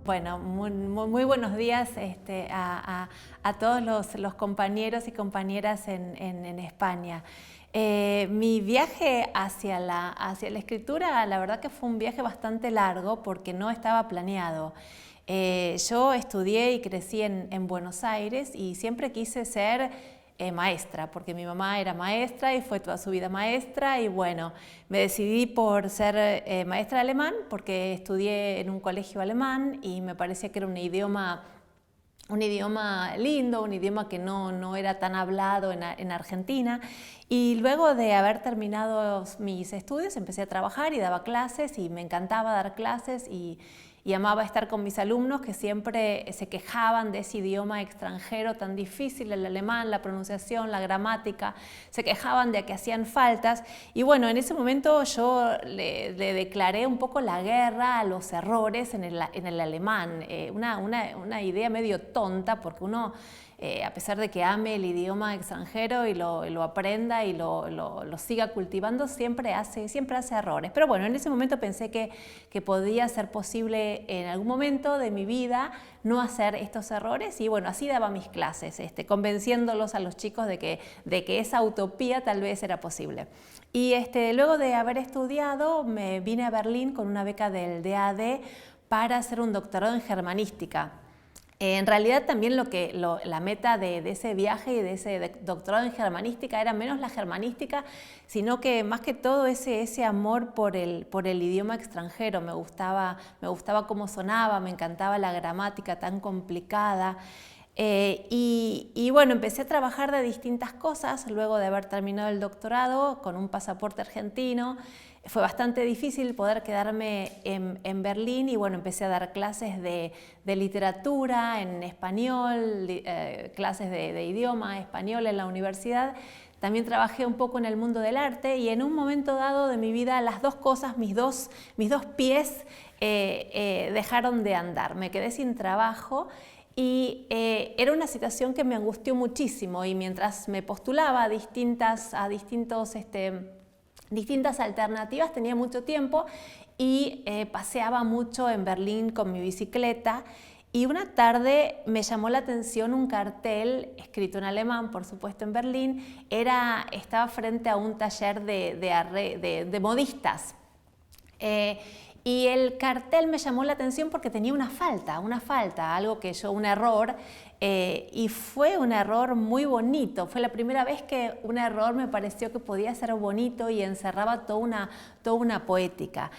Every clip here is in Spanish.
Bueno, muy buenos días a todos los compañeros y compañeras en España. Mi viaje hacia la escritura, la verdad que fue un viaje bastante largo porque no estaba planeado. Yo estudié y crecí en Buenos Aires y siempre quise ser maestra, porque mi mamá era maestra y fue toda su vida maestra, y bueno, me decidí por ser maestra de alemán porque estudié en un colegio alemán y me parecía que era un idioma lindo, un idioma que no era tan hablado en Argentina. Y luego de haber terminado mis estudios empecé a trabajar y daba clases y me encantaba dar clases y amaba estar con mis alumnos que siempre se quejaban de ese idioma extranjero tan difícil, el alemán, la pronunciación, la gramática, se quejaban de que hacían faltas. Y bueno, en ese momento yo le declaré un poco la guerra a los errores en el alemán, una idea medio tonta porque uno, a pesar de que ame el idioma extranjero y lo aprenda y lo siga cultivando, siempre hace errores. Pero bueno, en ese momento pensé que podía ser posible en algún momento de mi vida no hacer estos errores, y bueno, así daba mis clases, convenciéndolos a los chicos de que esa utopía tal vez era posible. Y luego de haber estudiado me vine a Berlín con una beca del DAAD para hacer un doctorado en germanística. En realidad también la meta de ese viaje y de ese doctorado en germanística era menos la germanística, sino que más que todo ese amor por el idioma extranjero. Me gustaba cómo sonaba, me encantaba la gramática tan complicada. Y bueno, empecé a trabajar de distintas cosas luego de haber terminado el doctorado con un pasaporte argentino. Fue bastante difícil poder quedarme en Berlín y bueno, empecé a dar clases de literatura en español, clases de idioma español en la universidad. También trabajé un poco en el mundo del arte y en un momento dado de mi vida las dos cosas, mis dos pies dejaron de andar. Me quedé sin trabajo. Y era una situación que me angustió muchísimo, y mientras me postulaba a distintas alternativas tenía mucho tiempo y paseaba mucho en Berlín con mi bicicleta, y una tarde me llamó la atención un cartel escrito en alemán, por supuesto en Berlín. Estaba frente a un taller de modistas. Y el cartel me llamó la atención porque tenía una falta, un error, y fue un error muy bonito. Fue la primera vez que un error me pareció que podía ser bonito y encerraba toda una poética.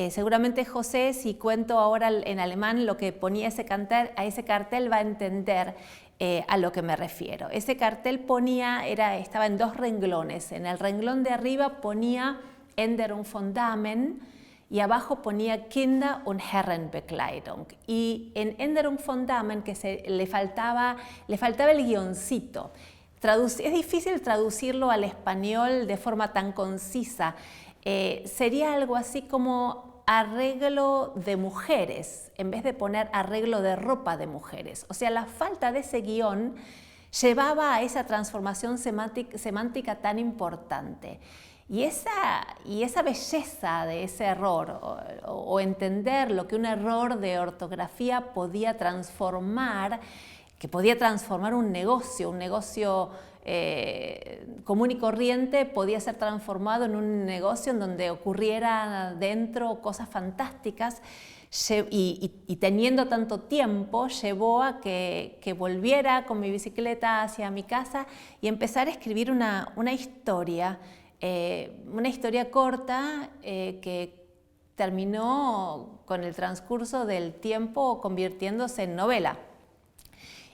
Seguramente José, si cuento ahora en alemán lo que ponía a ese cartel, va a entender a lo que me refiero. Ese cartel estaba en dos renglones. En el renglón de arriba ponía Änderung von Damen, y abajo ponía Kinder- und Herrenbekleidung. Y en Änderung von Damen le faltaba el guioncito. Es difícil traducirlo al español de forma tan concisa. Sería algo así como arreglo de mujeres, en vez de poner arreglo de ropa de mujeres. O sea, la falta de ese guión llevaba a esa transformación semántica tan importante. Y esa belleza de ese error, o entender lo que un error de ortografía podía transformar, que podía transformar un negocio común y corriente, podía ser transformado en un negocio en donde ocurriera dentro cosas fantásticas, y teniendo tanto tiempo llevó a que volviera con mi bicicleta hacia mi casa y empezar a escribir una historia corta que terminó con el transcurso del tiempo convirtiéndose en novela.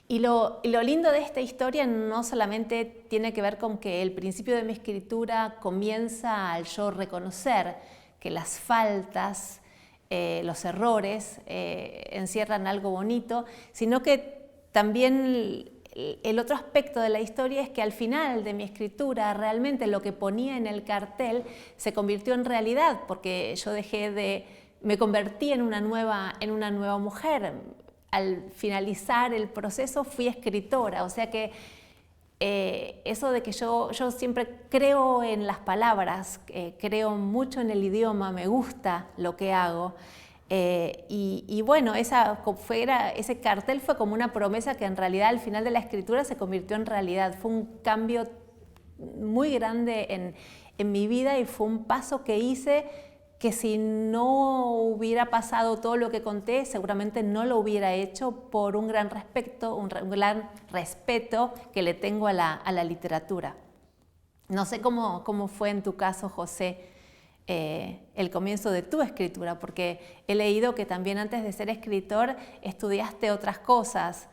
Y lo lindo de esta historia no solamente tiene que ver con que el principio de mi escritura comienza al yo reconocer que las faltas, los errores encierran algo bonito, sino que también el otro aspecto de la historia es que al final de mi escritura realmente lo que ponía en el cartel se convirtió en realidad, porque yo me convertí en una nueva mujer. Al finalizar el proceso fui escritora, o sea que eso de que yo siempre creo en las palabras, creo mucho en el idioma, me gusta lo que hago. Y bueno, ese cartel fue como una promesa que en realidad al final de la escritura se convirtió en realidad. Fue un cambio muy grande en mi vida y fue un paso que hice que si no hubiera pasado todo lo que conté, seguramente no lo hubiera hecho por un gran respeto que le tengo a la literatura. No sé cómo fue en tu caso, José, el comienzo de tu escritura, porque he leído que también antes de ser escritor estudiaste otras cosas,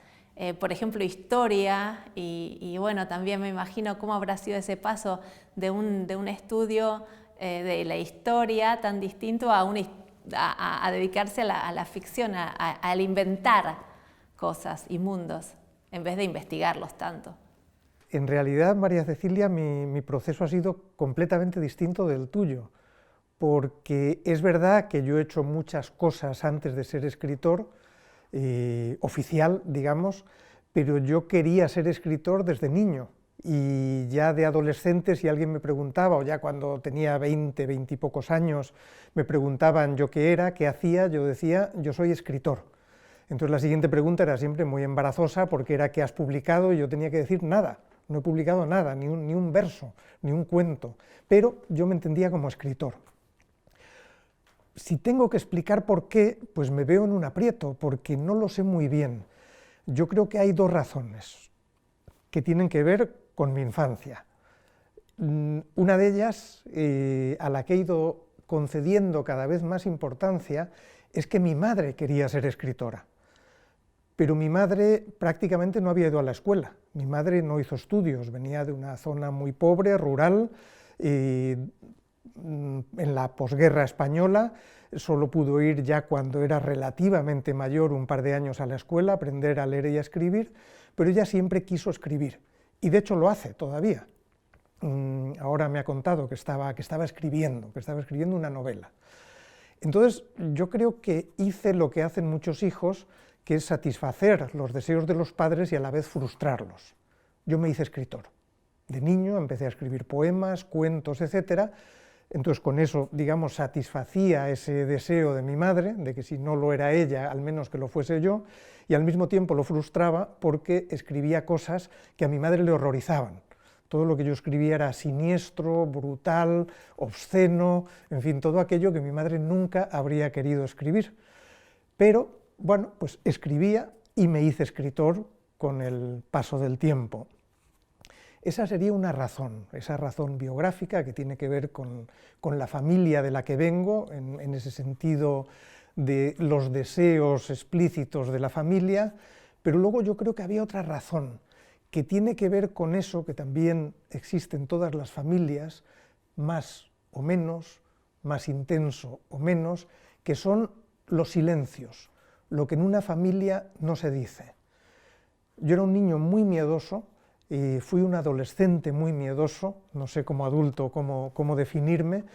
por ejemplo, historia, y bueno, también me imagino cómo habrá sido ese paso de un estudio de la historia tan distinto a dedicarse a la ficción, al inventar cosas y mundos, en vez de investigarlos tanto. En realidad, María Cecilia, mi proceso ha sido completamente distinto del tuyo, porque es verdad que yo he hecho muchas cosas antes de ser escritor, oficial, digamos, pero yo quería ser escritor desde niño, y ya de adolescente, si alguien me preguntaba, o ya cuando tenía 20 y pocos años, me preguntaban yo qué era, qué hacía, yo decía, yo soy escritor. Entonces la siguiente pregunta era siempre muy embarazosa, porque era ¿qué has publicado? Y yo tenía que decir nada, no he publicado nada, ni un verso, ni un cuento, pero yo me entendía como escritor. Si tengo que explicar por qué, pues me veo en un aprieto, porque no lo sé muy bien. Yo creo que hay dos razones que tienen que ver con mi infancia. Una de ellas, a la que he ido concediendo cada vez más importancia, es que mi madre quería ser escritora. Pero mi madre prácticamente no había ido a la escuela. Mi madre no hizo estudios, venía de una zona muy pobre, rural, en la posguerra española. Solo pudo ir ya cuando era relativamente mayor, un par de años, a la escuela, aprender a leer y a escribir, pero ella siempre quiso escribir, y de hecho lo hace todavía. Ahora me ha contado que estaba escribiendo una novela. Entonces yo creo que hice lo que hacen muchos hijos, que es satisfacer los deseos de los padres y a la vez frustrarlos. Yo me hice escritor. De niño empecé a escribir poemas, cuentos, etc. Entonces con eso, digamos, satisfacía ese deseo de mi madre, de que si no lo era ella, al menos que lo fuese yo, y al mismo tiempo lo frustraba porque escribía cosas que a mi madre le horrorizaban. Todo lo que yo escribía era siniestro, brutal, obsceno, en fin, todo aquello que mi madre nunca habría querido escribir. Pero, bueno, pues escribía y me hice escritor con el paso del tiempo. Esa sería una razón, esa razón biográfica que tiene que ver con la familia de la que vengo, en ese sentido de los deseos explícitos de la familia, pero luego yo creo que había otra razón, que tiene que ver con eso que también existe en todas las familias, más o menos, más intenso o menos, que son los silencios, lo que en una familia no se dice. Yo era un niño muy miedoso, fui un adolescente muy miedoso, no sé como adulto cómo definirme,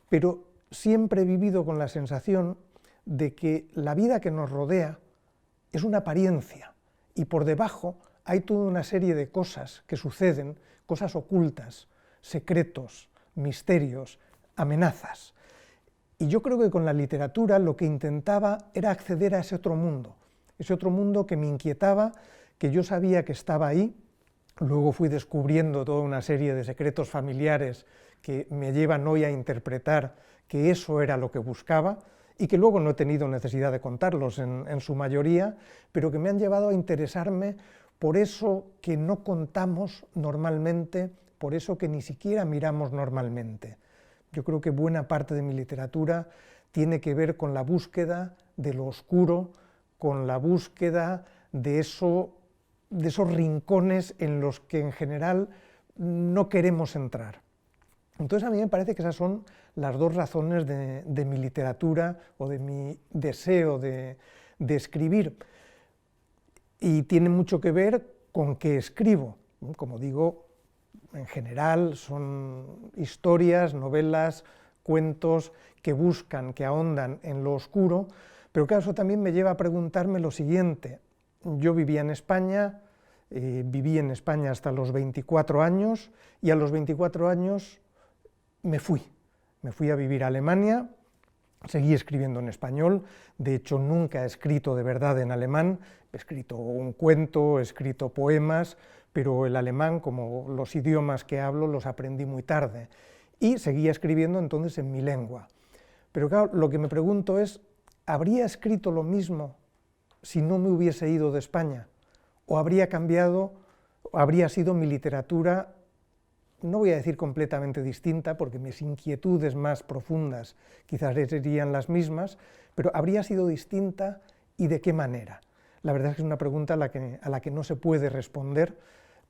pero siempre he vivido con la sensación de que la vida que nos rodea es una apariencia, y por debajo hay toda una serie de cosas que suceden, cosas ocultas, secretos, misterios, amenazas. Y yo creo que con la literatura lo que intentaba era acceder a ese otro mundo que me inquietaba, que yo sabía que estaba ahí. Luego fui descubriendo toda una serie de secretos familiares que me llevan hoy a interpretar que eso era lo que buscaba, y que luego no he tenido necesidad de contarlos en su mayoría, pero que me han llevado a interesarme por eso que no contamos normalmente, por eso que ni siquiera miramos normalmente. Yo creo que buena parte de mi literatura tiene que ver con la búsqueda de lo oscuro, con la búsqueda de esos rincones en los que en general no queremos entrar. Entonces a mí me parece que esas son las dos razones de mi literatura o de mi deseo de escribir. Y tiene mucho que ver con qué escribo. Como digo, en general son historias, novelas, cuentos que buscan, que ahondan en lo oscuro, pero claro, eso también me lleva a preguntarme lo siguiente. Yo vivía en España, viví en España hasta los 24 años, y a los 24 años me fui a vivir a Alemania, Seguí escribiendo en español, de hecho nunca he escrito de verdad en alemán, he escrito un cuento, he escrito poemas, pero el alemán, como los idiomas que hablo, los aprendí muy tarde, y seguía escribiendo entonces en mi lengua. Pero claro, lo que me pregunto es, ¿habría escrito lo mismo si no me hubiese ido de España? ¿O habría cambiado, habría sido mi literatura, no voy a decir completamente distinta, porque mis inquietudes más profundas quizás serían las mismas, pero habría sido distinta y de qué manera? La verdad es que es una pregunta a la que no se puede responder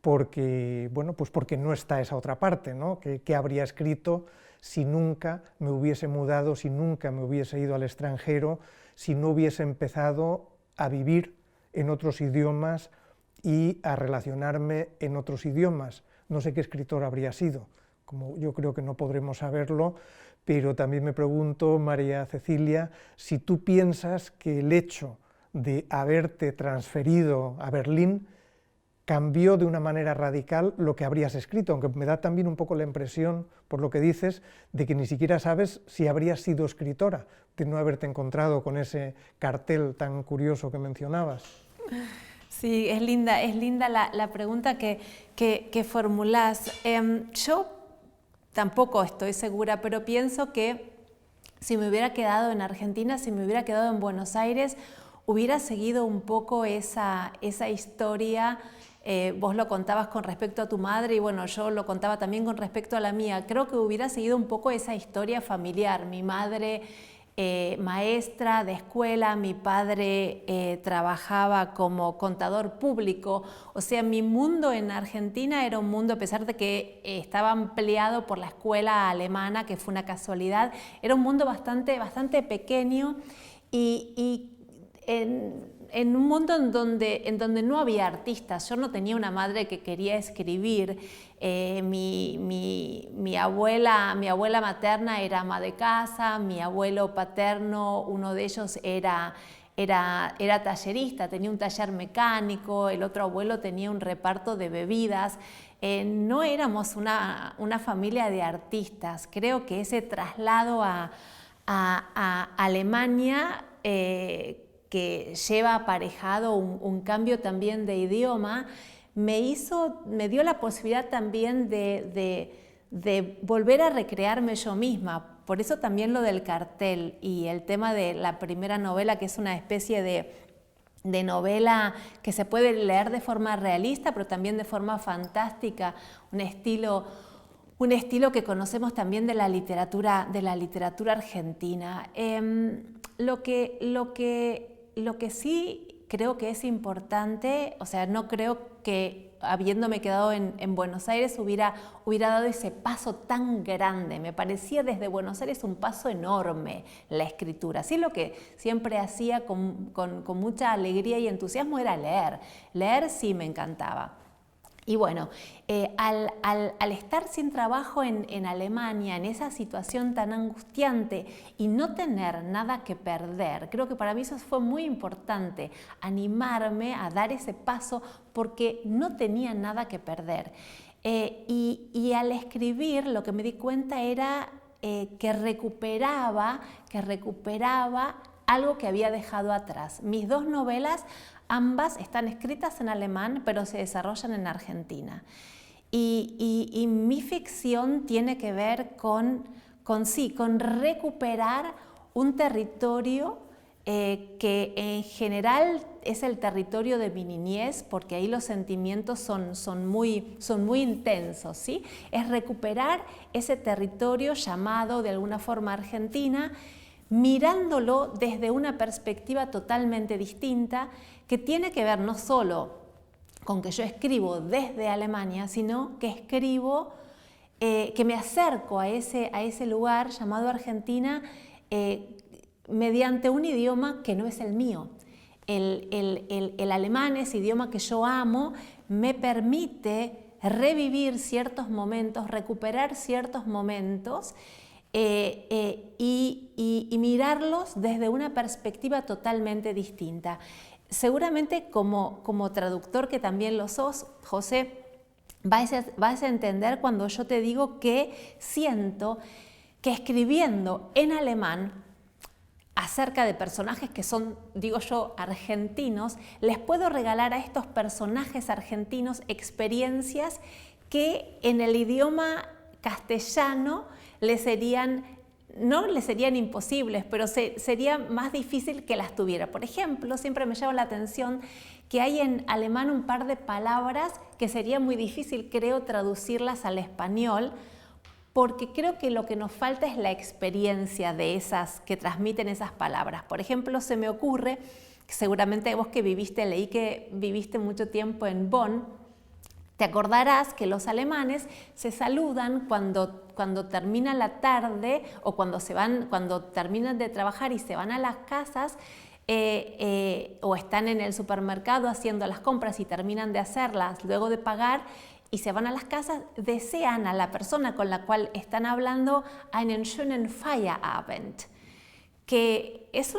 porque, bueno, pues porque no está esa otra parte, ¿no? ¿Qué habría escrito si nunca me hubiese mudado, si nunca me hubiese ido al extranjero, si no hubiese empezado a vivir en otros idiomas y a relacionarme en otros idiomas? No sé qué escritor habría sido, como yo creo que no podremos saberlo, pero también me pregunto, María Cecilia, si tú piensas que el hecho de haberte transferido a Berlín cambió de una manera radical lo que habrías escrito, aunque me da también un poco la impresión, por lo que dices, de que ni siquiera sabes si habrías sido escritora, de no haberte encontrado con ese cartel tan curioso que mencionabas. Sí, es linda la pregunta que formulás. Yo tampoco estoy segura, pero pienso que si me hubiera quedado en Argentina, si me hubiera quedado en Buenos Aires, hubiera seguido un poco esa historia. Vos lo contabas con respecto a tu madre y bueno, yo lo contaba también con respecto a la mía. Creo que hubiera seguido un poco esa historia familiar. Mi madre maestra de escuela, mi padre trabajaba como contador público, o sea, mi mundo en Argentina era un mundo, a pesar de que estaba ampliado por la escuela alemana, que fue una casualidad, era un mundo bastante pequeño y en un mundo en donde no había artistas. Yo no tenía una madre que quería escribir. Mi abuela materna era ama de casa, mi abuelo paterno, uno de ellos era tallerista, tenía un taller mecánico, el otro abuelo tenía un reparto de bebidas. No éramos una familia de artistas. Creo que ese traslado a Alemania, que lleva aparejado un cambio también de idioma, me dio la posibilidad también de volver a recrearme yo misma. Por eso también lo del cartel y el tema de la primera novela, que es una especie de novela que se puede leer de forma realista, pero también de forma fantástica, un estilo que conocemos también de la literatura argentina. Lo que sí creo que es importante, o sea, no creo que habiéndome quedado en Buenos Aires hubiera dado ese paso tan grande. Me parecía desde Buenos Aires un paso enorme la escritura. Sí, lo que siempre hacía con mucha alegría y entusiasmo era leer. Leer sí me encantaba. Y bueno, al estar sin trabajo en Alemania, en esa situación tan angustiante y no tener nada que perder, creo que para mí eso fue muy importante, animarme a dar ese paso porque no tenía nada que perder. Y al escribir lo que me di cuenta era que recuperaba algo que había dejado atrás. Mis dos novelas, ambas están escritas en alemán, pero se desarrollan en Argentina. Y mi ficción tiene que ver con recuperar un territorio que en general es el territorio de mi niñez, porque ahí los sentimientos son muy intensos, ¿sí? Es recuperar ese territorio llamado de alguna forma Argentina, mirándolo desde una perspectiva totalmente distinta, que tiene que ver no solo con que yo escribo desde Alemania, sino que escribo, que me acerco a ese lugar llamado Argentina mediante un idioma que no es el mío. El alemán, ese idioma que yo amo, me permite revivir ciertos momentos, recuperar ciertos momentos y mirarlos desde una perspectiva totalmente distinta. Seguramente como traductor, que también lo sos, José, vas a entender cuando yo te digo que siento que escribiendo en alemán acerca de personajes que son, digo yo, argentinos, les puedo regalar a estos personajes argentinos experiencias que en el idioma castellano no les serían imposibles, pero sería más difícil que las tuviera. Por ejemplo, siempre me llama la atención que hay en alemán un par de palabras que sería muy difícil, creo, traducirlas al español, porque creo que lo que nos falta es la experiencia de esas que transmiten esas palabras. Por ejemplo, se me ocurre, que seguramente vos que leí que viviste mucho tiempo en Bonn, te acordarás que los alemanes se saludan cuando termina la tarde o cuando terminan de trabajar y se van a las casas o están en el supermercado haciendo las compras y terminan de hacerlas luego de pagar y se van a las casas, desean a la persona con la cual están hablando einen schönen Feierabend, que es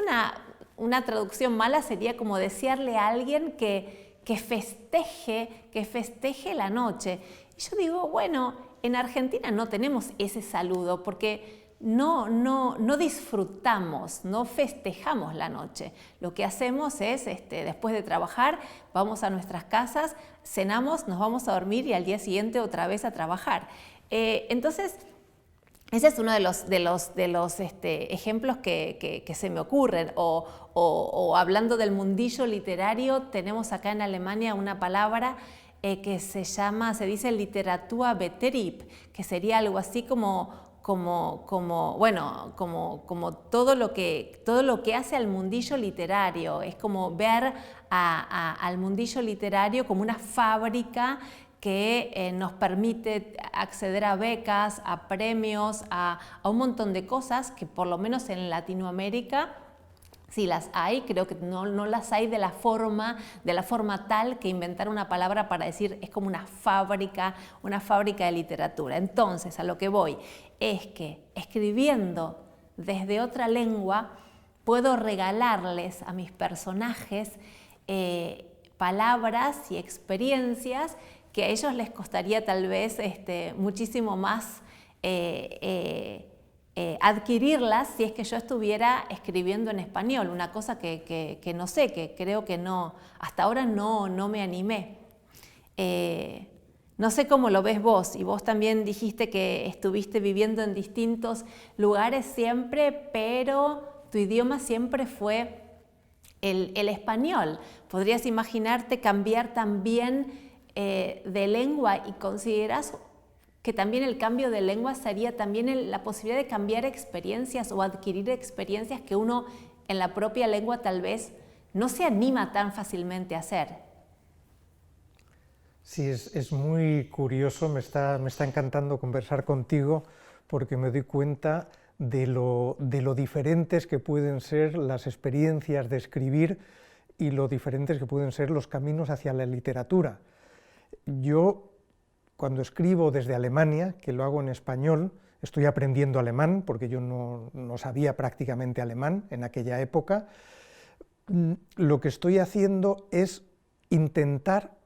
una traducción mala, sería como desearle a alguien que festeje la noche. Y yo digo, bueno, en Argentina no tenemos ese saludo porque no disfrutamos, no festejamos la noche. Lo que hacemos es, después de trabajar, vamos a nuestras casas, cenamos, nos vamos a dormir y al día siguiente otra vez a trabajar. Entonces, ese es uno de los ejemplos que se me ocurren. O hablando del mundillo literario, tenemos acá en Alemania una palabra que se dice Literaturbetrieb, que sería algo así como todo lo que hace al mundillo literario. Es como ver al mundillo literario como una fábrica que nos permite acceder a becas, a premios, a un montón de cosas que por lo menos en Latinoamérica sí las hay, creo que no las hay de la forma tal que inventar una palabra para decir es como una fábrica de literatura. Entonces, a lo que voy es que escribiendo desde otra lengua puedo regalarles a mis personajes palabras y experiencias que a ellos les costaría tal vez muchísimo más adquirirlas si es que yo estuviera escribiendo en español, una cosa que no sé, que creo que hasta ahora no me animé. No sé cómo lo ves vos, y vos también dijiste que estuviste viviendo en distintos lugares siempre, pero tu idioma siempre fue el español. ¿Podrías imaginarte cambiar también de lengua y consideras que también el cambio de lengua sería también la posibilidad de cambiar experiencias o adquirir experiencias que uno en la propia lengua tal vez no se anima tan fácilmente a hacer? Sí, es muy curioso, me está encantando conversar contigo porque me doy cuenta de lo diferentes que pueden ser las experiencias de escribir y lo diferentes que pueden ser los caminos hacia la literatura. Yo, cuando escribo desde Alemania, que lo hago en español, estoy aprendiendo alemán, porque yo no sabía prácticamente alemán en aquella época, lo que estoy haciendo es intentar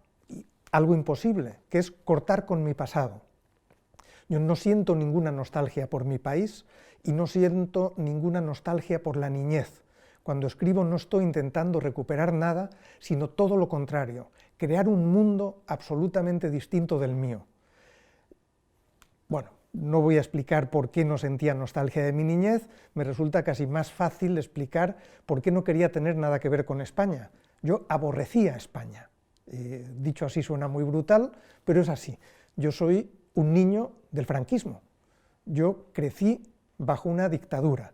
algo imposible, que es cortar con mi pasado. Yo no siento ninguna nostalgia por mi país y no siento ninguna nostalgia por la niñez. Cuando escribo no estoy intentando recuperar nada, sino todo lo contrario, crear un mundo absolutamente distinto del mío. Bueno, no voy a explicar por qué no sentía nostalgia de mi niñez, me resulta casi más fácil explicar por qué no quería tener nada que ver con España. Yo aborrecía España. Dicho así suena muy brutal, pero es así. Yo soy un niño del franquismo. Yo crecí bajo una dictadura,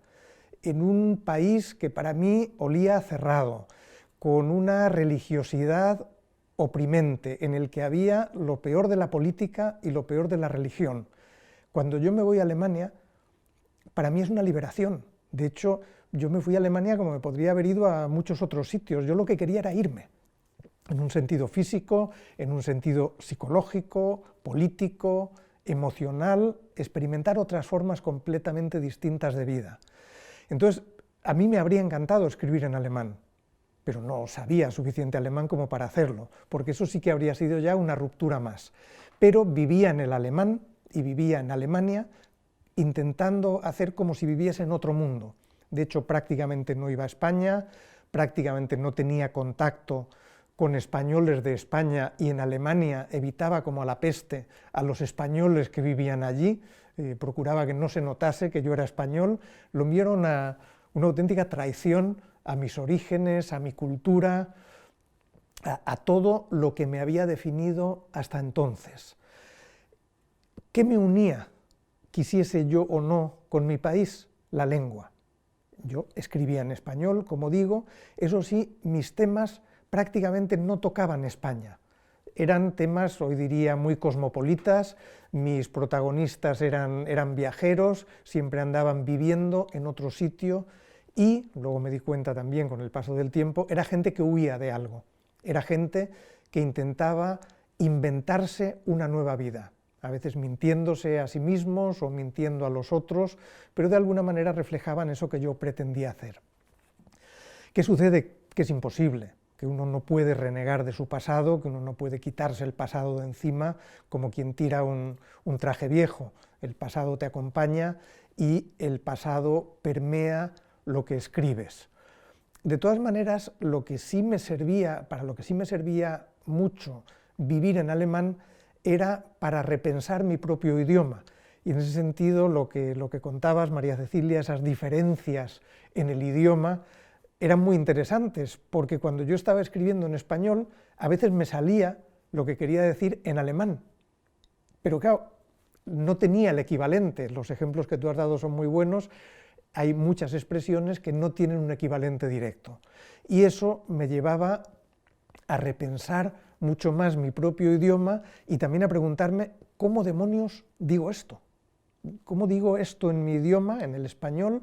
en un país que para mí olía cerrado, con una religiosidad oprimente, en el que había lo peor de la política y lo peor de la religión. Cuando yo me voy a Alemania, para mí es una liberación. De hecho, yo me fui a Alemania como me podría haber ido a muchos otros sitios. Yo lo que quería era irme, en un sentido físico, en un sentido psicológico, político, emocional, experimentar otras formas completamente distintas de vida. Entonces, a mí me habría encantado escribir en alemán, pero no sabía suficiente alemán como para hacerlo, porque eso sí que habría sido ya una ruptura más. Pero vivía en el alemán y vivía en Alemania intentando hacer como si viviese en otro mundo. De hecho, prácticamente no iba a España, prácticamente no tenía contacto con españoles de España, y en Alemania evitaba como a la peste a los españoles que vivían allí, procuraba que no se notase que yo era español. Lo vieron a una auténtica traición a mis orígenes, a mi cultura, a todo lo que me había definido hasta entonces. ¿Qué me unía, quisiese yo o no, con mi país? La lengua. Yo escribía en español, como digo, eso sí, mis temas prácticamente no tocaban España. Eran temas, hoy diría, muy cosmopolitas, mis protagonistas eran viajeros, siempre andaban viviendo en otro sitio, y, luego me di cuenta también con el paso del tiempo, era gente que huía de algo, era gente que intentaba inventarse una nueva vida, a veces mintiéndose a sí mismos o mintiendo a los otros, pero de alguna manera reflejaban eso que yo pretendía hacer. ¿Qué sucede? Que es imposible, que uno no puede renegar de su pasado, que uno no puede quitarse el pasado de encima como quien tira un traje viejo. El pasado te acompaña y el pasado permea lo que escribes. De todas maneras, para lo que sí me servía mucho vivir en alemán era para repensar mi propio idioma. Y en ese sentido, lo que contabas, María Cecilia, esas diferencias en el idioma, eran muy interesantes, porque cuando yo estaba escribiendo en español, a veces me salía lo que quería decir en alemán. Pero claro, no tenía el equivalente. Los ejemplos que tú has dado son muy buenos. Hay muchas expresiones que no tienen un equivalente directo. Y eso me llevaba a repensar mucho más mi propio idioma y también a preguntarme ¿cómo demonios digo esto? ¿Cómo digo esto en mi idioma, en el español,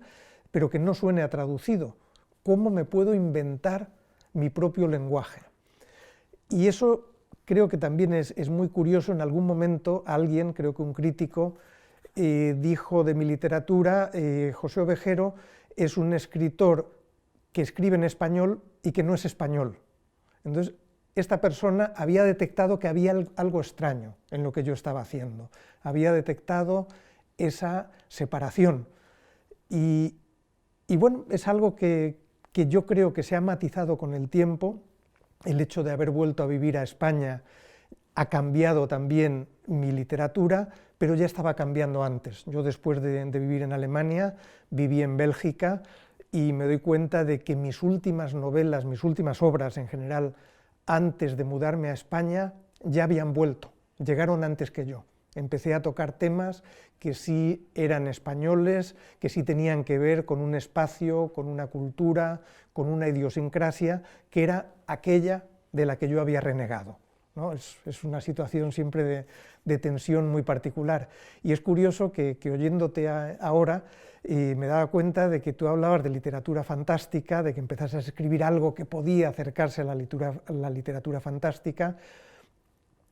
pero que no suene a traducido? ¿Cómo me puedo inventar mi propio lenguaje? Y eso creo que también es muy curioso. En algún momento alguien, creo que un crítico, dijo de mi literatura, José Ovejero es un escritor que escribe en español y que no es español. Entonces, esta persona había detectado que había algo extraño en lo que yo estaba haciendo, había detectado esa separación. Y bueno, es algo que yo creo que se ha matizado con el tiempo. El hecho de haber vuelto a vivir a España ha cambiado también mi literatura, pero ya estaba cambiando antes. Yo, después de vivir en Alemania, viví en Bélgica y me doy cuenta de que mis últimas novelas, mis últimas obras en general, antes de mudarme a España, ya habían vuelto, llegaron antes que yo. Empecé a tocar temas que sí eran españoles, que sí tenían que ver con un espacio, con una cultura, con una idiosincrasia, que era aquella de la que yo había renegado, ¿no? Es una situación siempre de tensión muy particular. Y es curioso que oyéndote ahora, me daba cuenta de que tú hablabas de literatura fantástica, de que empezaste a escribir algo que podía acercarse a la literatura fantástica,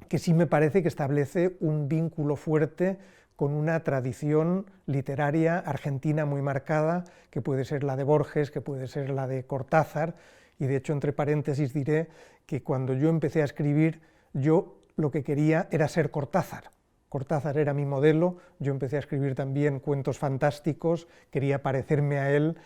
que sí me parece que establece un vínculo fuerte con una tradición literaria argentina muy marcada, que puede ser la de Borges, que puede ser la de Cortázar, y de hecho, entre paréntesis, diré que cuando yo empecé a escribir, yo lo que quería era ser Cortázar. Cortázar era mi modelo, yo empecé a escribir también cuentos fantásticos, quería parecerme a él,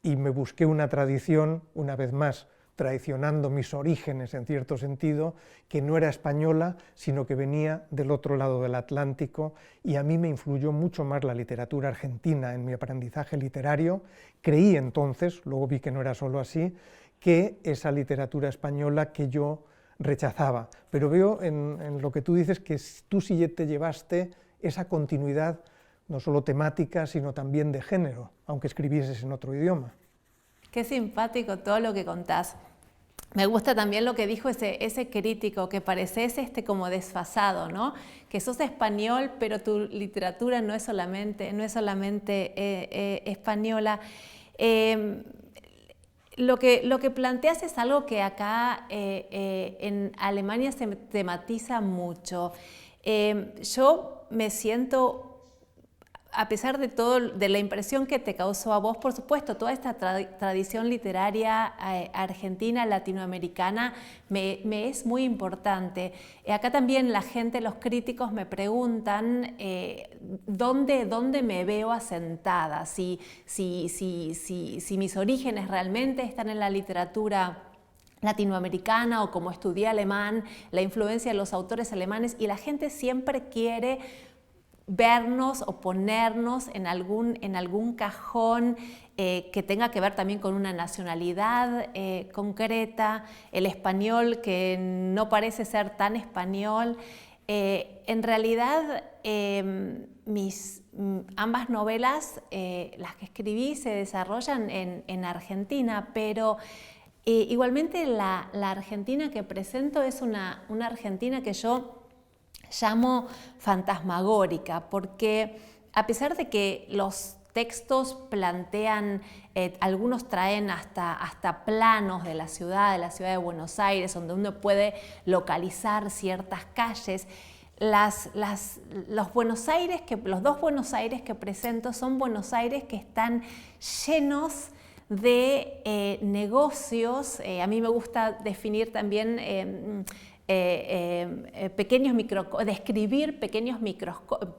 y me busqué una tradición, una vez más, traicionando mis orígenes en cierto sentido, que no era española, sino que venía del otro lado del Atlántico, y a mí me influyó mucho más la literatura argentina en mi aprendizaje literario. Creí entonces, luego vi que no era solo así, que esa literatura española que yo rechazaba. Pero veo en lo que tú dices que tú sí te llevaste esa continuidad, no solo temática, sino también de género, aunque escribieses en otro idioma. Qué simpático todo lo que contás. Me gusta también lo que dijo ese crítico, que pareces como desfasado, ¿no? Que sos español, pero tu literatura no es solamente española. Lo que planteas es algo que acá en Alemania se tematiza mucho. Yo me siento a pesar de todo, de la impresión que te causó a vos, por supuesto, toda esta tradición literaria argentina, latinoamericana, me es muy importante. Acá también la gente, los críticos me preguntan ¿dónde me veo asentada? Si mis orígenes realmente están en la literatura latinoamericana o como estudié alemán, la influencia de los autores alemanes, y la gente siempre quiere vernos o ponernos en algún cajón que tenga que ver también con una nacionalidad concreta, el español que no parece ser tan español. En realidad, ambas novelas, las que escribí, se desarrollan en Argentina, pero igualmente la Argentina que presento es una Argentina que yo llamo fantasmagórica, porque a pesar de que los textos plantean, algunos traen hasta planos de la ciudad de Buenos Aires, donde uno puede localizar ciertas calles, los dos Buenos Aires que presento son Buenos Aires que están llenos de negocios. A mí me gusta definir también describir pequeños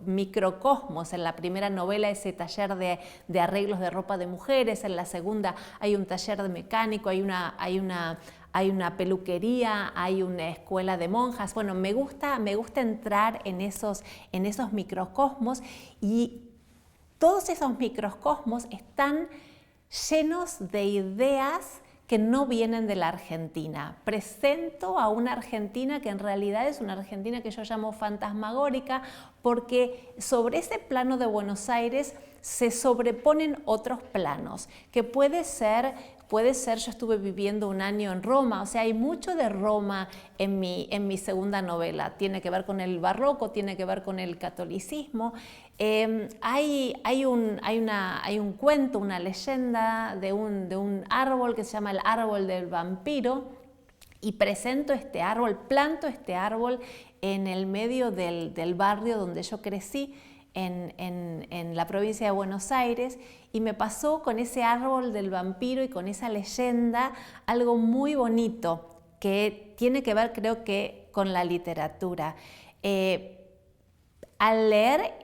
microcosmos. En la primera novela, ese taller de arreglos de ropa de mujeres; en la segunda hay un taller de mecánico, hay una peluquería, hay una escuela de monjas. Bueno, me gusta entrar en esos microcosmos, y todos esos microcosmos están llenos de ideas que no vienen de la Argentina. Presento a una Argentina que en realidad es una Argentina que yo llamo fantasmagórica, porque sobre ese plano de Buenos Aires se sobreponen otros planos, que puede ser, yo estuve viviendo un año en Roma, o sea, hay mucho de Roma en mi segunda novela. Tiene que ver con el barroco, tiene que ver con el catolicismo. Hay un cuento, una leyenda de un árbol que se llama el árbol del vampiro, y presento este árbol, planto este árbol en el medio del barrio donde yo crecí, en la provincia de Buenos Aires, y me pasó con ese árbol del vampiro y con esa leyenda algo muy bonito que tiene que ver, creo que, con la literatura. Al leer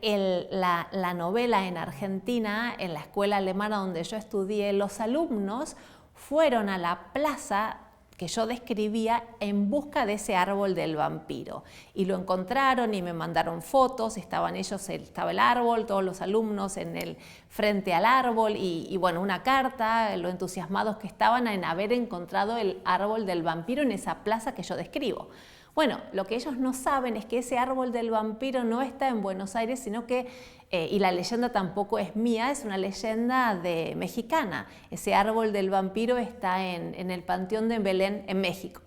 la novela en Argentina, en la escuela alemana donde yo estudié, los alumnos fueron a la plaza que yo describía en busca de ese árbol del vampiro, y lo encontraron y me mandaron fotos. Estaba el árbol, todos los alumnos frente al árbol, y bueno, una carta, lo entusiasmados que estaban en haber encontrado el árbol del vampiro en esa plaza que yo describo. Bueno, lo que ellos no saben es que ese árbol del vampiro no está en Buenos Aires, sino que, y la leyenda tampoco es mía, es una leyenda mexicana. Ese árbol del vampiro está en el Panteón de Belén, en México.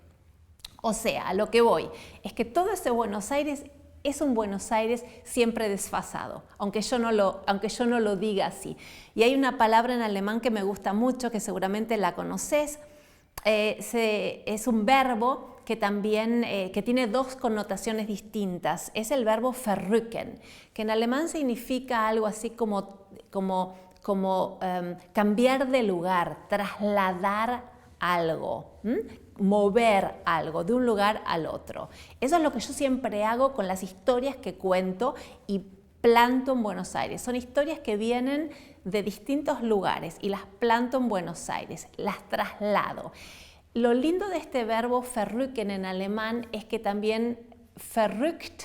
O sea, a lo que voy es que todo ese Buenos Aires es un Buenos Aires siempre desfasado, aunque yo no lo diga así. Y hay una palabra en alemán que me gusta mucho, que seguramente la conoces. Es un verbo que también que tiene dos connotaciones distintas. Es el verbo verrücken, que en alemán significa algo así como cambiar de lugar, trasladar algo, mover algo de un lugar al otro. Eso es lo que yo siempre hago con las historias que cuento y planto en Buenos Aires. Son historias que vienen de distintos lugares y las planto en Buenos Aires, las traslado. Lo lindo de este verbo verrücken en alemán es que también verrückt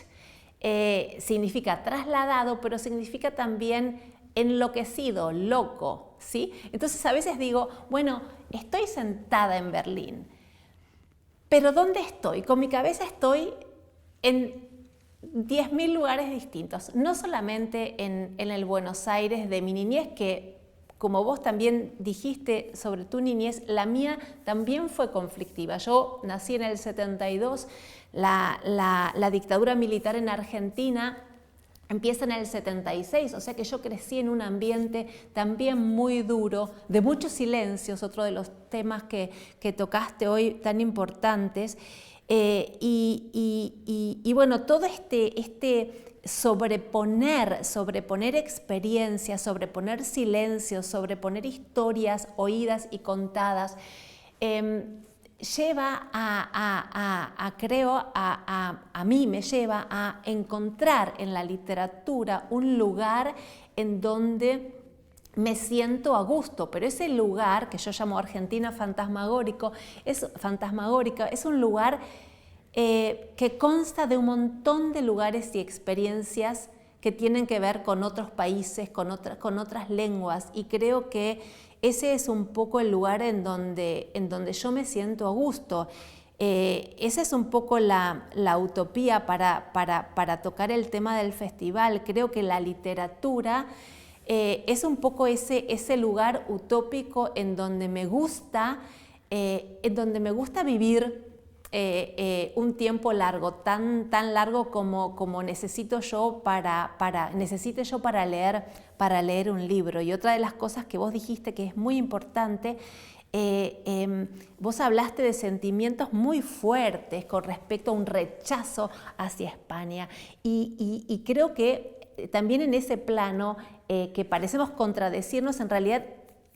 significa trasladado, pero significa también enloquecido, loco, ¿sí? Entonces a veces digo, bueno, estoy sentada en Berlín, pero ¿dónde estoy? Con mi cabeza estoy en 10.000 lugares distintos, no solamente en el Buenos Aires de mi niñez, que como vos también dijiste sobre tu niñez, la mía también fue conflictiva. Yo nací en el 72, la dictadura militar en Argentina empieza en el 76, o sea que yo crecí en un ambiente también muy duro, de muchos silencios, otro de los temas que tocaste hoy tan importantes. Y bueno, todo este sobreponer experiencias, sobreponer silencios, sobreponer historias oídas y contadas, lleva a mí me lleva a encontrar en la literatura un lugar en donde me siento a gusto, pero ese lugar que yo llamo Argentina fantasmagórica es un lugar que consta de un montón de lugares y experiencias que tienen que ver con otros países, con otras lenguas, y creo que ese es un poco el lugar en donde yo me siento a gusto. Esa es un poco la utopía para tocar el tema del festival. Creo que la literatura es un poco ese lugar utópico en donde me gusta vivir un tiempo largo, tan largo como necesite yo para leer un libro. Y otra de las cosas que vos dijiste que es muy importante, vos hablaste de sentimientos muy fuertes con respecto a un rechazo hacia España, y creo que también en ese plano que parecemos contradecirnos, en realidad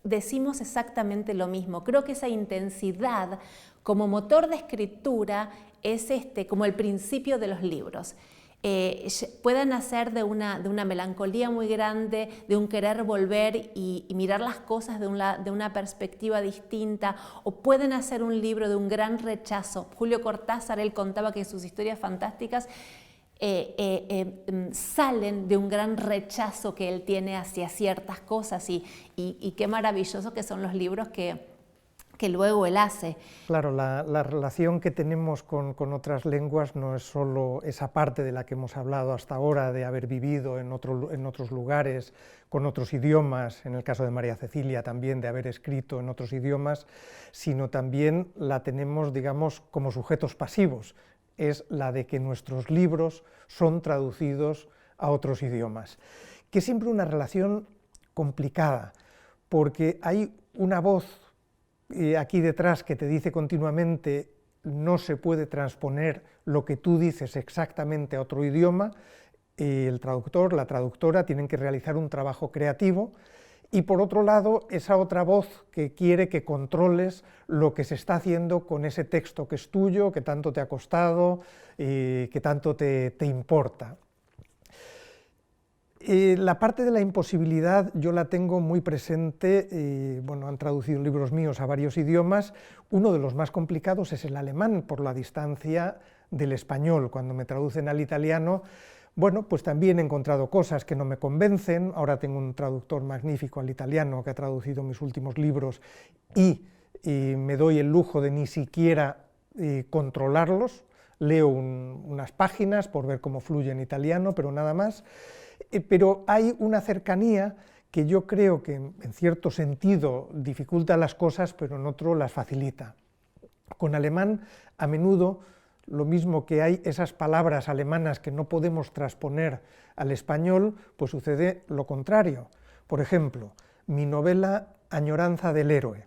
decimos exactamente lo mismo. Creo que esa intensidad como motor de escritura es como el principio de los libros. Pueden nacer de una melancolía muy grande, de un querer volver y mirar las cosas de una perspectiva distinta, o pueden hacer un libro de un gran rechazo. Julio Cortázar, él contaba que sus historias fantásticas salen de un gran rechazo que él tiene hacia ciertas cosas, y qué maravilloso que son los libros que luego él hace. Claro, la relación que tenemos con otras lenguas no es solo esa parte de la que hemos hablado hasta ahora, de haber vivido en otros lugares, con otros idiomas, en el caso de María Cecilia también de haber escrito en otros idiomas, sino también la tenemos, digamos, como sujetos pasivos, es la de que nuestros libros son traducidos a otros idiomas, que es siempre una relación complicada, porque hay una voz aquí detrás que te dice continuamente no se puede transponer lo que tú dices exactamente a otro idioma. El traductor, la traductora tienen que realizar un trabajo creativo, y por otro lado esa otra voz que quiere que controles lo que se está haciendo con ese texto que es tuyo, que tanto te ha costado, que tanto te importa. La parte de la imposibilidad yo la tengo muy presente. Bueno, han traducido libros míos a varios idiomas. Uno de los más complicados es el alemán, por la distancia del español. Cuando me traducen al italiano, bueno, pues también he encontrado cosas que no me convencen. Ahora tengo un traductor magnífico al italiano que ha traducido mis últimos libros, y me doy el lujo de ni siquiera controlarlos. Leo unas páginas por ver cómo fluye en italiano, pero nada más. Pero hay una cercanía que yo creo que en cierto sentido dificulta las cosas, pero en otro las facilita. Con alemán, a menudo, lo mismo que hay esas palabras alemanas que no podemos transponer al español, pues sucede lo contrario. Por ejemplo, mi novela Añoranza del héroe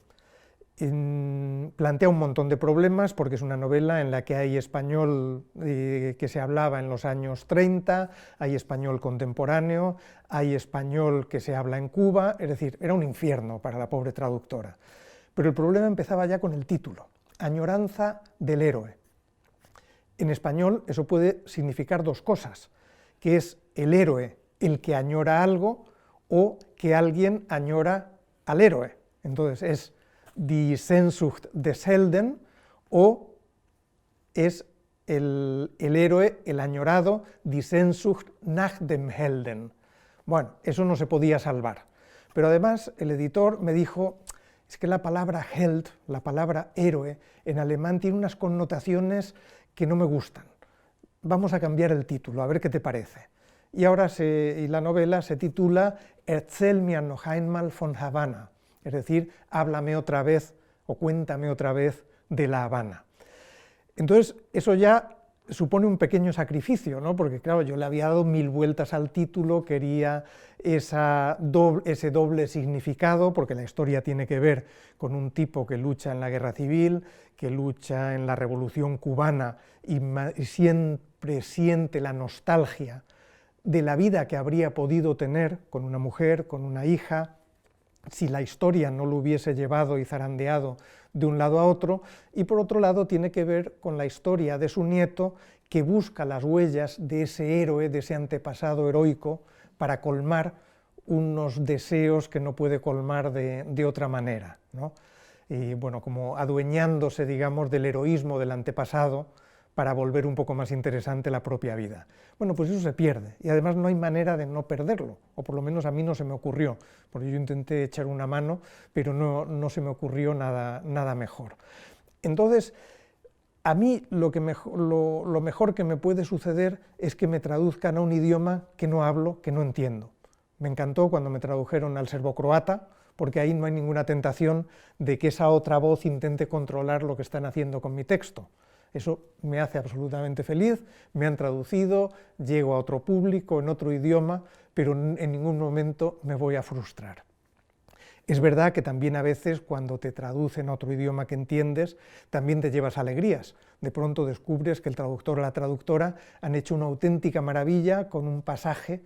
plantea un montón de problemas, porque es una novela en la que hay español que se hablaba en los años 30, hay español contemporáneo, hay español que se habla en Cuba, es decir, era un infierno para la pobre traductora. Pero el problema empezaba ya con el título, Añoranza del héroe. En español eso puede significar dos cosas, que es el héroe el que añora algo, o que alguien añora al héroe. Entonces es Die Sehnsucht des Helden, o es el héroe, el añorado, Die Sehnsucht nach dem Helden. Bueno, eso no se podía salvar. Pero además el editor me dijo, es que la palabra Held, la palabra héroe, en alemán tiene unas connotaciones que no me gustan. Vamos a cambiar el título, a ver qué te parece. Y ahora la novela se titula Erzähl mir noch einmal von Havana, es decir, háblame otra vez o cuéntame otra vez de La Habana. Entonces, eso ya supone un pequeño sacrificio, ¿no? Porque claro, yo le había dado 1000 vueltas al título, quería ese doble significado, porque la historia tiene que ver con un tipo que lucha en la guerra civil, que lucha en la Revolución Cubana y siempre siente la nostalgia de la vida que habría podido tener con una mujer, con una hija, si la historia no lo hubiese llevado y zarandeado de un lado a otro, y por otro lado tiene que ver con la historia de su nieto, que busca las huellas de ese héroe, de ese antepasado heroico, para colmar unos deseos que no puede colmar de otra manera, ¿no? Y bueno, como adueñándose, digamos, del heroísmo del antepasado, para volver un poco más interesante la propia vida. Bueno, pues eso se pierde, y además no hay manera de no perderlo, o por lo menos a mí no se me ocurrió, porque yo intenté echar una mano, pero no se me ocurrió nada mejor. Entonces, a mí lo mejor que me puede suceder es que me traduzcan a un idioma que no hablo, que no entiendo. Me encantó cuando me tradujeron al serbocroata, porque ahí no hay ninguna tentación de que esa otra voz intente controlar lo que están haciendo con mi texto. Eso me hace absolutamente feliz, me han traducido, llego a otro público, en otro idioma, pero en ningún momento me voy a frustrar. Es verdad que también a veces cuando te traducen a otro idioma que entiendes, también te llevas alegrías. De pronto descubres que el traductor o la traductora han hecho una auténtica maravilla con un pasaje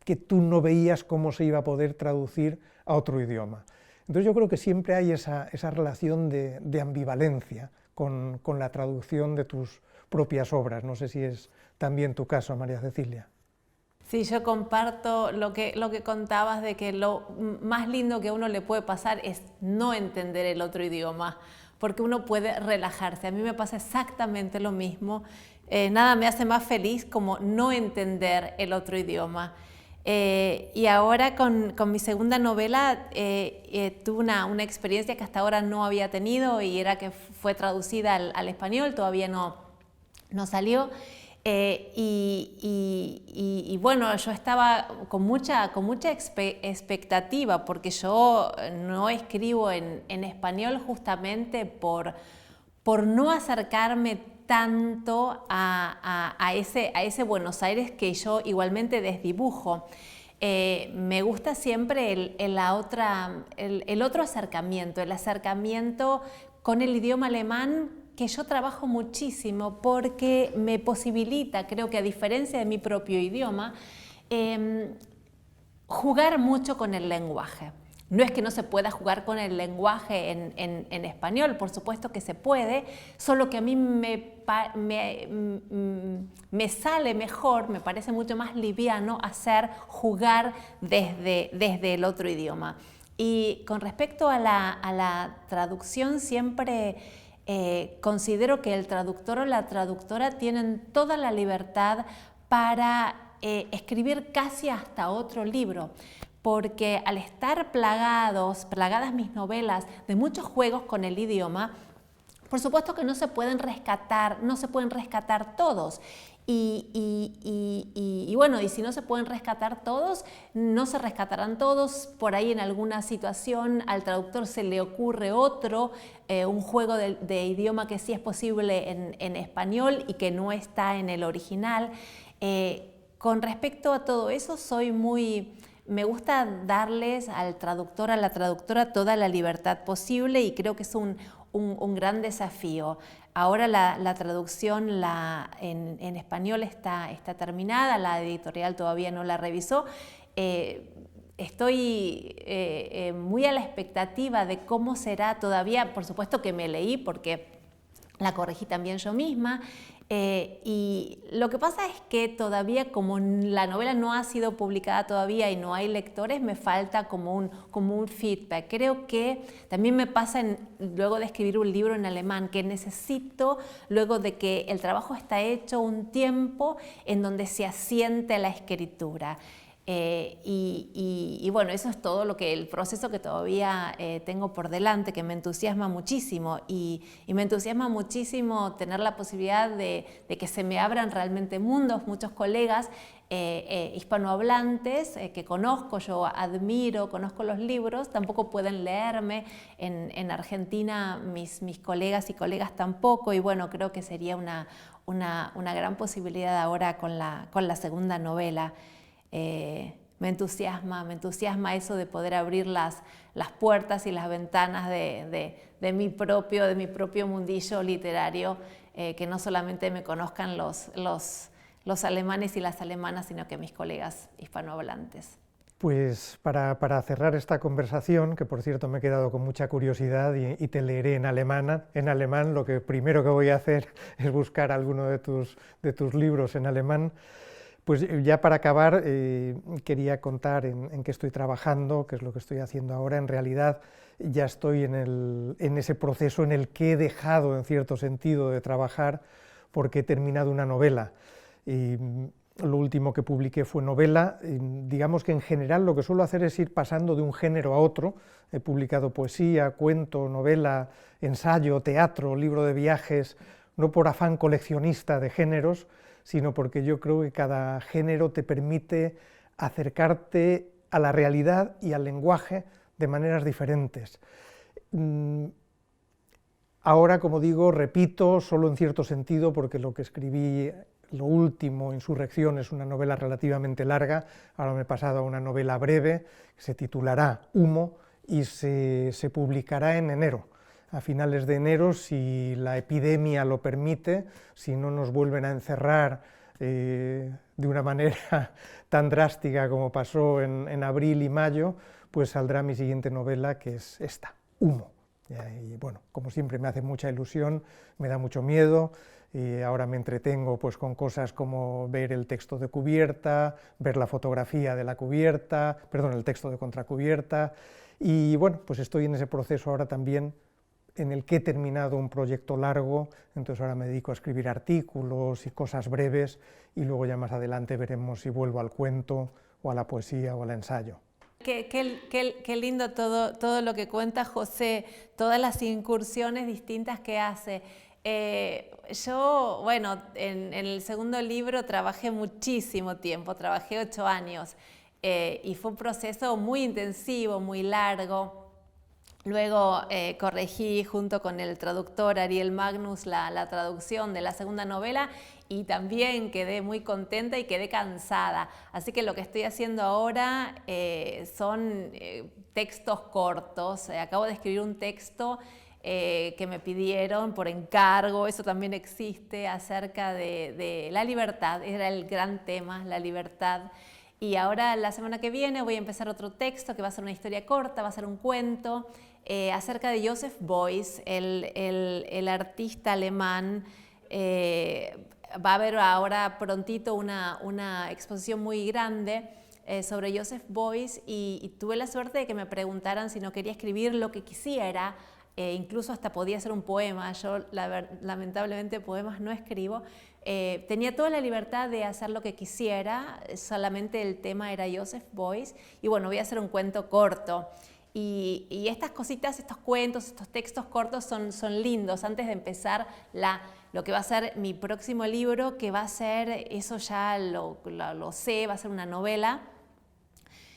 que tú no veías cómo se iba a poder traducir a otro idioma. Entonces yo creo que siempre hay esa relación de ambivalencia con la traducción de tus propias obras. No sé si es también tu caso, María Cecilia. Sí, yo comparto lo que contabas de que lo más lindo que a uno le puede pasar es no entender el otro idioma, porque uno puede relajarse. A mí me pasa exactamente lo mismo. Nada me hace más feliz como no entender el otro idioma. Y ahora con mi segunda novela tuve una experiencia que hasta ahora no había tenido, y era que fue traducida al español, todavía no salió. Y bueno, yo estaba con mucha expectativa, porque yo no escribo en español justamente por no acercarme tanto a ese Buenos Aires que yo igualmente desdibujo. Me gusta siempre el otro acercamiento, el acercamiento con el idioma alemán, que yo trabajo muchísimo porque me posibilita, creo que a diferencia de mi propio idioma, jugar mucho con el lenguaje. No es que no se pueda jugar con el lenguaje en español, por supuesto que se puede, solo que a mí me sale mejor, me parece mucho más liviano jugar desde el otro idioma. Y con respecto a la traducción, siempre considero que el traductor o la traductora tienen toda la libertad para escribir casi hasta otro libro, porque al estar plagadas mis novelas de muchos juegos con el idioma, por supuesto que no se pueden rescatar todos. Y bueno, y si no se pueden rescatar todos, no se rescatarán todos. Por ahí en alguna situación al traductor se le ocurre un juego de idioma que sí es posible en español y que no está en el original. Con respecto a todo eso, me gusta darles al traductor, a la traductora, toda la libertad posible, y creo que es un gran desafío. Ahora la traducción en español está terminada, la editorial todavía no la revisó. Estoy muy a la expectativa de cómo será todavía. Por supuesto que me leí porque la corregí también yo misma. Y lo que pasa es que todavía, como la novela no ha sido publicada todavía y no hay lectores, me falta como un feedback. Creo que también me pasa luego de escribir un libro en alemán, que necesito, luego de que el trabajo está hecho, un tiempo en donde se asiente la escritura. Y bueno, eso es todo el proceso que todavía tengo por delante, que me entusiasma muchísimo y me entusiasma muchísimo tener la posibilidad de que se me abran realmente mundos. Muchos colegas hispanohablantes que conozco, yo admiro, conozco los libros, tampoco pueden leerme. En Argentina mis colegas y colegas tampoco, y bueno, creo que sería una gran posibilidad ahora con la segunda novela. Me entusiasma eso de poder abrir las puertas y las ventanas de mi propio mundillo literario, que no solamente me conozcan los alemanes y las alemanas, sino que mis colegas hispanohablantes. Pues para cerrar esta conversación, que por cierto me he quedado con mucha curiosidad y te leeré en alemán, lo que primero que voy a hacer es buscar alguno de tus libros en alemán. Pues ya para acabar, quería contar en qué estoy trabajando, qué es lo que estoy haciendo ahora. En realidad ya estoy en ese proceso en el que he dejado, en cierto sentido, de trabajar porque he terminado una novela. Y lo último que publiqué fue novela. Digamos que en general lo que suelo hacer es ir pasando de un género a otro. He publicado poesía, cuento, novela, ensayo, teatro, libro de viajes, no por afán coleccionista de géneros, sino porque yo creo que cada género te permite acercarte a la realidad y al lenguaje de maneras diferentes. Ahora, como digo, repito, solo en cierto sentido, porque lo que escribí, lo último, Insurrección, es una novela relativamente larga. Ahora me he pasado a una novela breve, que se titulará Humo, y se publicará en enero. A finales de enero, si la epidemia lo permite, si no nos vuelven a encerrar de una manera tan drástica como pasó en abril y mayo, pues saldrá mi siguiente novela, que es esta, Humo. Y bueno, como siempre me hace mucha ilusión, me da mucho miedo, y ahora me entretengo pues con cosas como ver el texto de cubierta, ver la fotografía de la cubierta, perdón, el texto de contracubierta, y bueno, pues estoy en ese proceso ahora también en el que he terminado un proyecto largo, entonces ahora me dedico a escribir artículos y cosas breves, y luego ya más adelante veremos si vuelvo al cuento, o a la poesía, o al ensayo. Qué lindo todo lo que cuenta José, todas las incursiones distintas que hace. Yo, bueno, en el segundo libro trabajé muchísimo tiempo, trabajé 8 años, y fue un proceso muy intensivo, muy largo. Luego corregí junto con el traductor Ariel Magnus la traducción de la segunda novela, y también quedé muy contenta y quedé cansada. Así que lo que estoy haciendo ahora son textos cortos. Acabo de escribir un texto que me pidieron por encargo, eso también existe, acerca de la libertad. Era el gran tema, la libertad. Y ahora la semana que viene voy a empezar otro texto que va a ser una historia corta, va a ser un cuento, acerca de Joseph Beuys, el artista alemán. Va a haber ahora prontito una exposición muy grande sobre Joseph Beuys, y tuve la suerte de que me preguntaran si no quería escribir lo que quisiera, incluso hasta podía ser un poema. Yo lamentablemente poemas no escribo. Tenía toda la libertad de hacer lo que quisiera, solamente el tema era Joseph Beuys, y bueno, voy a hacer un cuento corto. Y estas cositas, estos cuentos, estos textos cortos son lindos. Antes de empezar lo que va a ser mi próximo libro, que va a ser, eso ya lo sé, va a ser una novela.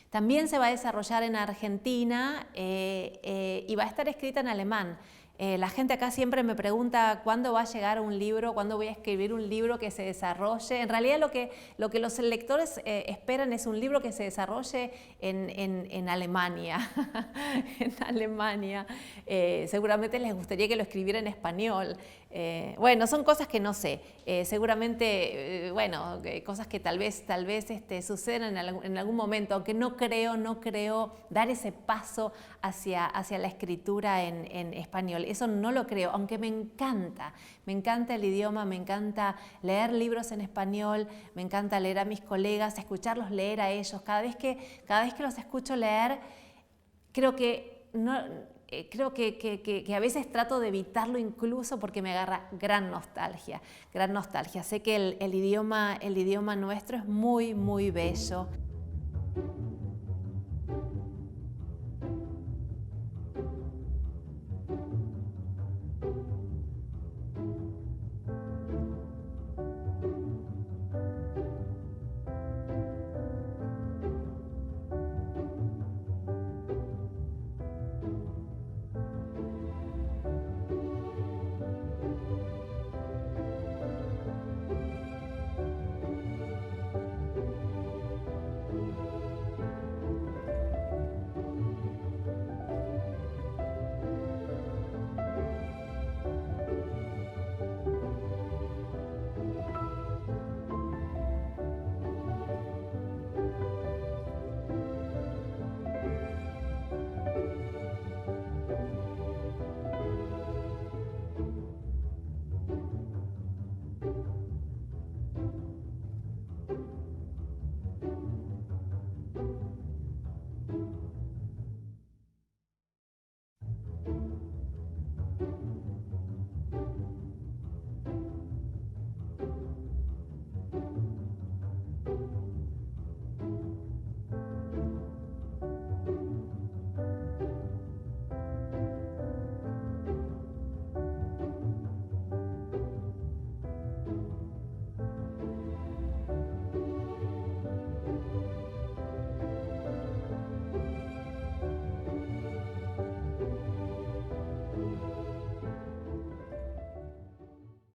También se va a desarrollar en Argentina y va a estar escrita en alemán. La gente acá siempre me pregunta cuándo va a llegar un libro, cuándo voy a escribir un libro que se desarrolle. En realidad lo que los lectores esperan es un libro que se desarrolle en Alemania. En Alemania. Seguramente les gustaría que lo escribiera en español. Bueno, son cosas que no sé. Seguramente, bueno, cosas que tal vez sucedan en algún momento, aunque no creo dar ese paso hacia la escritura en español. Eso no lo creo, aunque me encanta el idioma, me encanta leer libros en español, me encanta leer a mis colegas, escucharlos leer a ellos. Cada vez que los escucho leer, creo que a veces trato de evitarlo, incluso porque me agarra gran nostalgia. Sé que el idioma nuestro es muy, muy bello.